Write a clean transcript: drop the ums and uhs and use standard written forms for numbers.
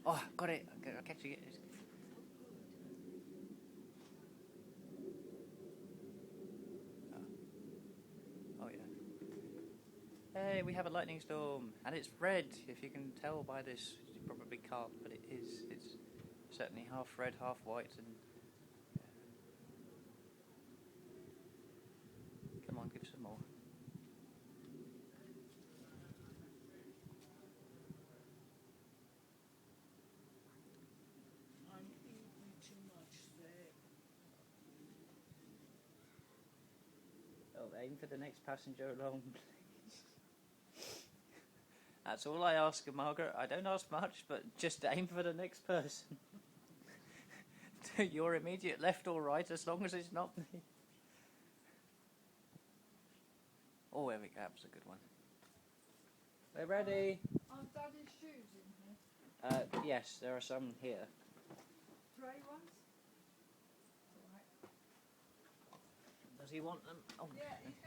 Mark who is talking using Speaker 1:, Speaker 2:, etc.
Speaker 1: Oh, got it. I'll catch it. Oh yeah. Hey, we have a lightning storm, and it's red. If you can tell by this, you probably can't, but it is. It's certainly half red, half white, and come on, give some more.
Speaker 2: I'm eating too much there.
Speaker 1: Oh, aim for the next passenger along, please. That's all I ask, Margaret. I don't ask much, but just aim for the next person. To your immediate left or right, as long as it's not me. Oh, there we go. That was a good one. We're ready.
Speaker 2: Are Daddy's shoes in here?
Speaker 1: Yes, there are some here.
Speaker 2: Grey ones? Alright.
Speaker 1: Does he want them? Oh.
Speaker 2: Yeah, he's